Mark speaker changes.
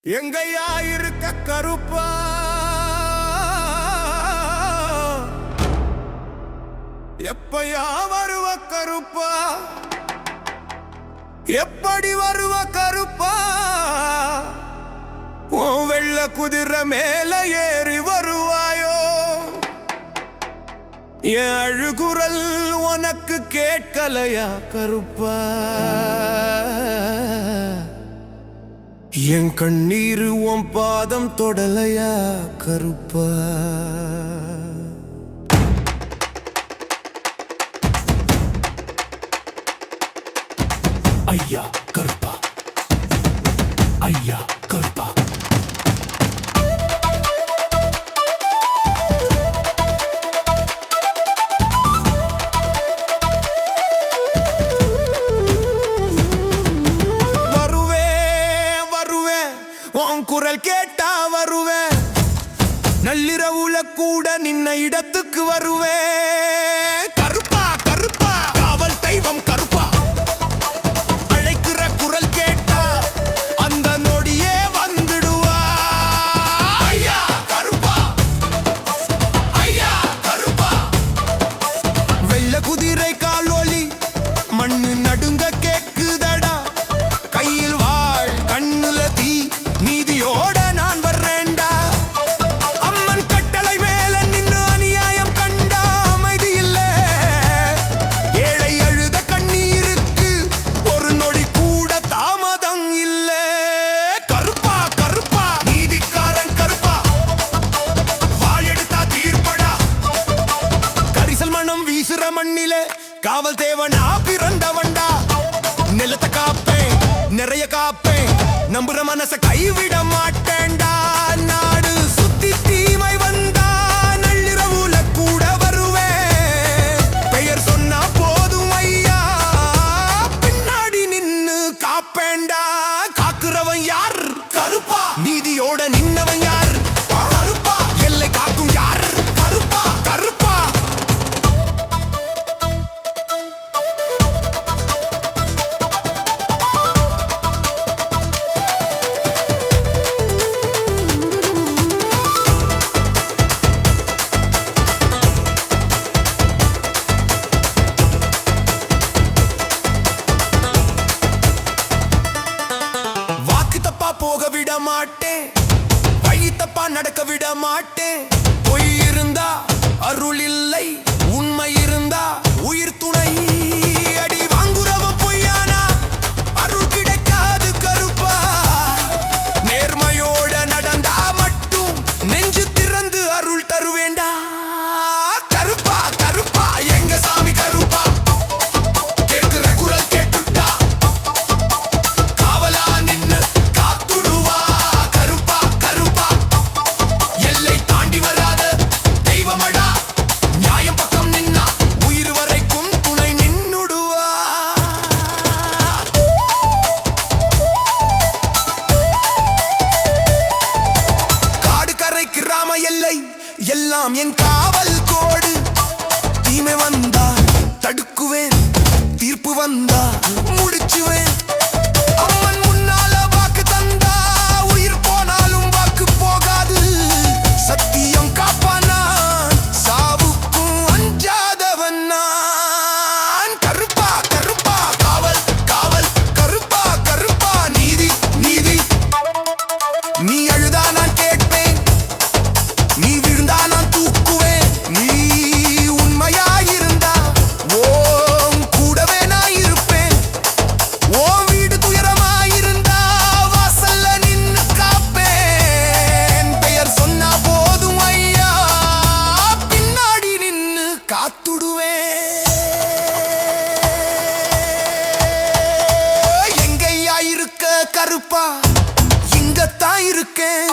Speaker 1: எங்கையா இருக்க கருப்பா, எப்பயா வருவ கருப்பா, எப்படி வருவ கருப்பா, உன் வெள்ள குதிரை மேல ஏறி வருவாயோ, என் அழுகுரல் உனக்கு கேட்கலையா கருப்பா, என் கண்ணீர் உன் பாதம் தொடலையா கருப்பா. ஐயா கருப்பா, ஐயா கருப்பா. குரல் கேட்டா வருவேன், நள்ளிரவுல கூட நின்ன இடத்துக்கு வருவேன். கருப்பா கருப்பா, காவல் தெய்வம் கருப்பா, அழைக்கிற குரல் கேட்டா அந்த நொடியே வந்துடுவா. ஐயா கருப்பா, ஐயா கருப்பா. வெள்ள குதிரை காலொலி மண்ணு நடுங்க கேக்குதடா, கையில் வாழ் கண்ணுல தீ, நீதியோட நான் வர்றேன்டா. அம்மன் கட்டளை மேல நின்னு அநியாயம் கண்டா அமைதி இல்ல, ஏழை அழுத கண்ணீருக்கு ஒரு நொடி கூட தாமதம் இல்ல. கருப்பா கருப்பா, நீதிக்காரன் கருப்பா, வாழெடுத்தா தீர்ப்படா. கரிசல் மனம் வீசுற மண்ணிலே காவல் தேவனா பிறந்தவன்டா. நிலத்தை காப்பேன், நிறைய காப்பேன், நம்புற மனச கைவிட மாட்டேன்டா. நாடு சுத்தி தீமை வந்தா நள்ளிரவுல கூட வருவேன். பெயர் சொன்னா போதும் ஐயா, பின்னாடி நின்னு காப்பேன்டா. காக்குறவன் யார் கருப்பா, நீதியோட நின்னவன் யார் கருப்பா, எல்லை காக்கும் யார் கருப்பா கருப்பா. போக விட மாட்டேன், வழி தப்பா நடக்க விட மாட்டேன். பொய் இருந்தா அருள் இல்லை, உண்மை இருந்தா உயிர் துணை. அடி வாங்குறவ பொய்யானா அருள் கிடைக்காது கருப்பா. நேர்மையோட நடந்தா மட்டும் நெஞ்சு திறந்து அருள் தருவேண்டா. கருப்பா கருப்பா, எங்க சாமி கருப்பா, கேட்கிற குரல் கேட்டுட்டா காவலா நின்னு எல்லை எல்லாம் என் காவல் கோடு. தீமை வந்தா தடுக்குவேன், தீர்ப்பு வந்தா முடிச்சுவேன். அம்மன் முன்னால வாக்கு தந்தா உயிர் போனாலும் வாக்கு போகாது. சத்தியம் காப்பானா, சாவுக்கும் அஞ்சாதவன் நான். கருப்பா கருப்பா, காவல் காவல் கருப்பா கருப்பா. நீதி நீதி, நீ அழுதா நான் கேட்பேன், நீ விழுந்தா நான் தூக்குவேன். நீ உண்மையாயிருந்தா ஓம் கூடவே நான் இருப்பேன். ஓம் வீடு துயரமாயிருந்தா வாசல்ல நின்னு காப்பேன். பெயர் சொன்னா போதும் ஐயா, பின்னாடி நின்னு காத்துடுவேன். எங்கய்யா இருக்க கருப்பா, இங்கத்தான் இருக்கேன்.